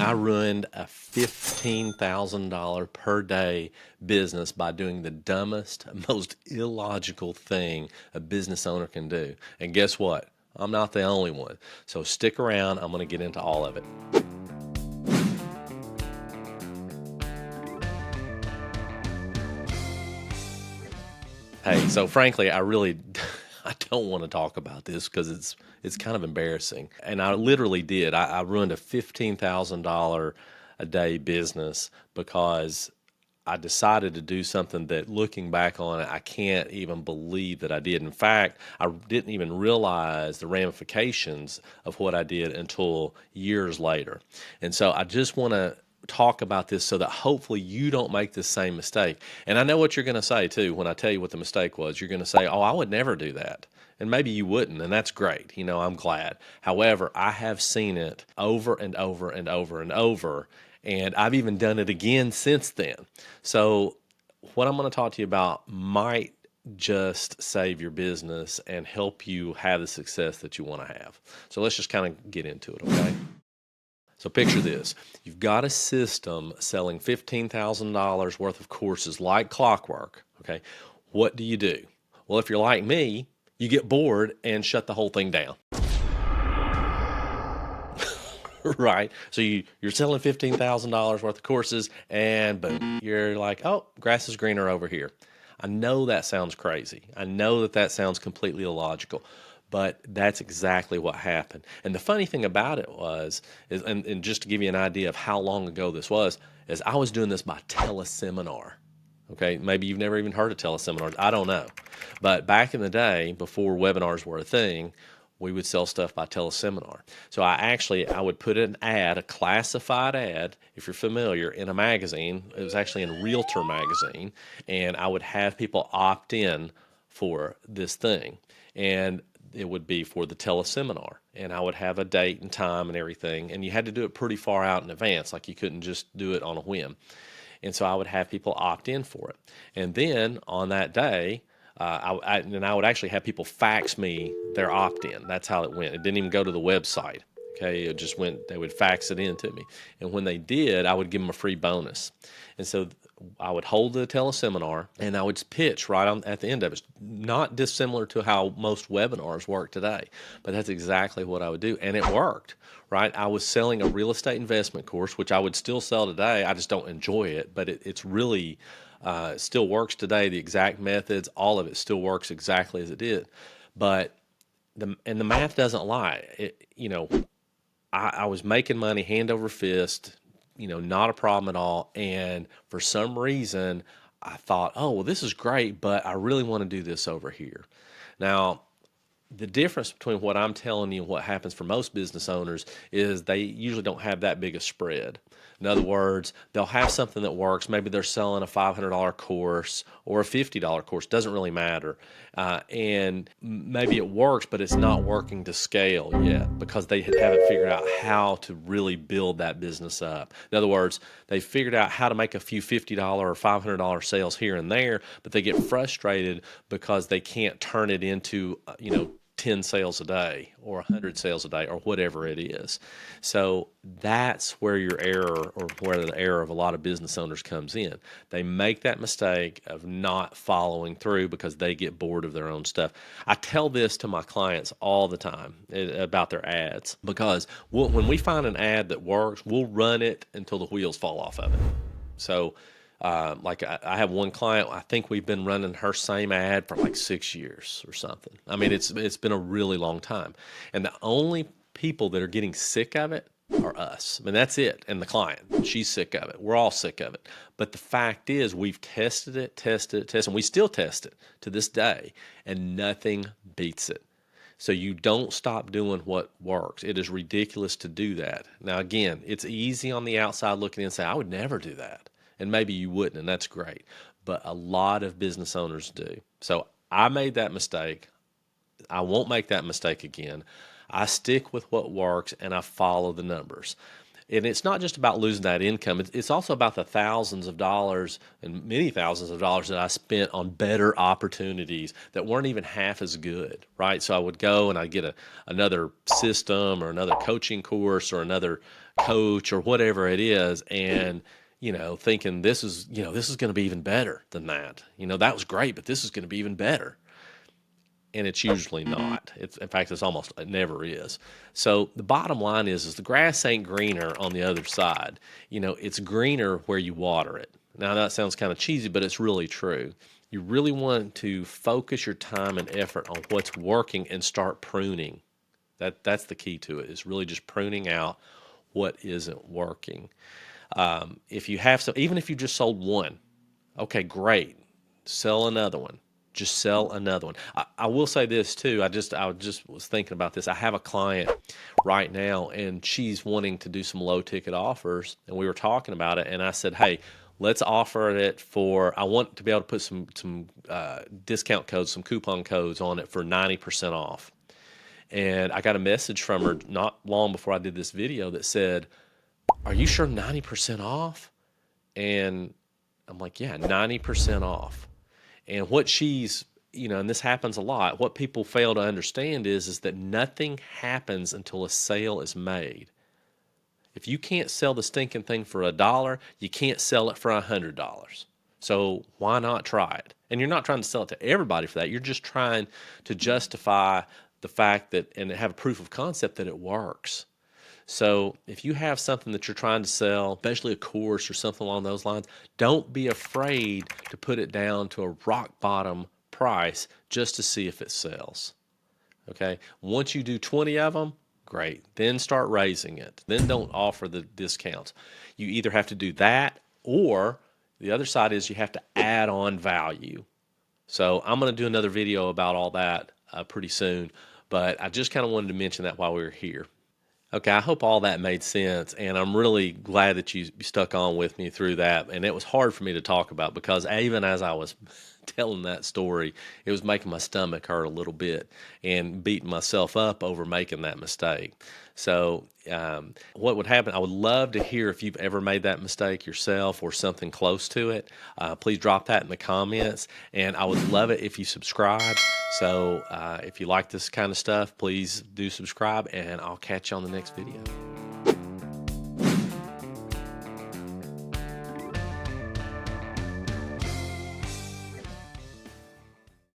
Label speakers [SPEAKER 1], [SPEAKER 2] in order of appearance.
[SPEAKER 1] I ruined a $15,000 per day business by doing the dumbest, most illogical thing a business owner can do. And guess what? I'm not the only one. So stick around. I'm going to get into all of it. Hey, so frankly, I don't want to talk about this because it's kind of embarrassing. And I literally did. I ruined a $15,000 a day business because I decided to do something that, looking back on it, I can't even believe that I did. In fact, I didn't even realize the ramifications of what I did until years later. And so I just want to talk about this so that hopefully you don't make the same mistake. And I know what you're going to say too when I tell you what the mistake was. You're going to say, "Oh, I would never do that." And maybe you wouldn't, and that's great. I'm glad. However, I have seen it over and over and over and over, and I've even done it again since then. So what I'm going to talk to you about might just save your business and help you have the success that you want to have. So let's just kind of get into it, okay? So picture this. You've got a system selling $15,000 worth of courses like clockwork, okay? What do? Well, if you're like me, you get bored and shut the whole thing down. Right? So you're selling $15,000 worth of courses and boom, you're like, "Oh, grass is greener over here." I know that sounds crazy. I know that sounds completely illogical, but that's exactly what happened. And the funny thing about it and just to give you an idea of how long ago this was, is I was doing this by teleseminar. Okay, maybe you've never even heard of teleseminars. I don't know. But back in the day, before webinars were a thing, we would sell stuff by teleseminar. So I would put an ad, a classified ad, if you're familiar, in a magazine. It was actually in Realtor magazine, and I would have people opt in for this thing. And it would be for the teleseminar, and I would have a date and time and everything, and you had to do it pretty far out in advance. Like, you couldn't just do it on a whim. And so I would have people opt in for it. And then on that day, I would actually have people fax me their opt-in. That's how it went. It didn't even go to the website. Okay, it just went, they would fax it in to me. And when they did, I would give them a free bonus. And so I would hold the teleseminar and I would pitch right on at the end of it. Not dissimilar to how most webinars work today, but that's exactly what I would do. And it worked, right? I was selling a real estate investment course, which I would still sell today. I just don't enjoy it, but it's really still works today. The exact methods, all of it still works exactly as it did. But the math doesn't lie. I was making money hand over fist, not a problem at all. And for some reason, I thought, "Oh, well, this is great, but I really want to do this over here." Now, the difference between what I'm telling you and what happens for most business owners is they usually don't have that big a spread. In other words, they'll have something that works. Maybe they're selling a $500 course or a $50 course. Doesn't really matter. And maybe it works, but it's not working to scale yet because they haven't figured out how to really build that business up. In other words, they figured out how to make a few $50 or $500 sales here and there, but they get frustrated because they can't turn it into, 10 sales a day or 100 sales a day or whatever it is. So that's where your error, or where the error of a lot of business owners comes in. They make that mistake of not following through because they get bored of their own stuff. I tell this to my clients all the time about their ads, because when we find an ad that works, we'll run it until the wheels fall off of it. So like I have one client, I think we've been running her same ad for like 6 years or something. I mean, it's been a really long time. And the only people that are getting sick of it are us. I mean, that's it. And the client, she's sick of it. We're all sick of it. But the fact is, we've tested it, and we still test it to this day, and nothing beats it. So you don't stop doing what works. It is ridiculous to do that. Now, again, it's easy on the outside looking in and say, "I would never do that." And maybe you wouldn't, and that's great. But a lot of business owners do. So I made that mistake. I won't make that mistake again. I stick with what works and I follow the numbers. And it's not just about losing that income. It's also about the thousands of dollars and many thousands of dollars that I spent on better opportunities that weren't even half as good, right? So I would go and I'd get another system or another coaching course or another coach or whatever it is. And, thinking this is going to be even better than that. That was great, but this is going to be even better. And it's usually not. In fact, it never is. So the bottom line is the grass ain't greener on the other side. It's greener where you water it. Now that sounds kind of cheesy, but it's really true. You really want to focus your time and effort on what's working and start pruning. That's the key to it, is really just pruning out what isn't working. If you have even if you just sold one, okay, great. Sell another one. Just sell another one. I will say this too. I just was thinking about this. I have a client right now, and she's wanting to do some low ticket offers, and we were talking about it. And I said, hey, let's offer it for. I want to be able to put some discount codes, some coupon codes on it for 90% off. And I got a message from her not long before I did this video that said, "Are you sure 90% off?" And I'm like, "Yeah, 90% off." And what she's, and this happens a lot, what people fail to understand is that nothing happens until a sale is made. If you can't sell the stinking thing for $1, you can't sell it for $100. So why not try it? And you're not trying to sell it to everybody for that. You're just trying to justify the fact that, and have a proof of concept that it works. So if you have something that you're trying to sell, especially a course or something along those lines, don't be afraid to put it down to a rock bottom price just to see if it sells. Okay. Once you do 20 of them, great. Then start raising it. Then don't offer the discounts. You either have to do that, or the other side is you have to add on value. So I'm going to do another video about all that pretty soon, but I just kind of wanted to mention that while we were here. Okay, I hope all that made sense, and I'm really glad that you stuck on with me through that. And it was hard for me to talk about, because even as I was telling that story, it was making my stomach hurt a little bit and beating myself up over making that mistake. So what would happen, I would love to hear if you've ever made that mistake yourself or something close to it. Please drop that in the comments, and I would love it if you subscribe. So if you like this kind of stuff, please do subscribe, and I'll catch you on the next video.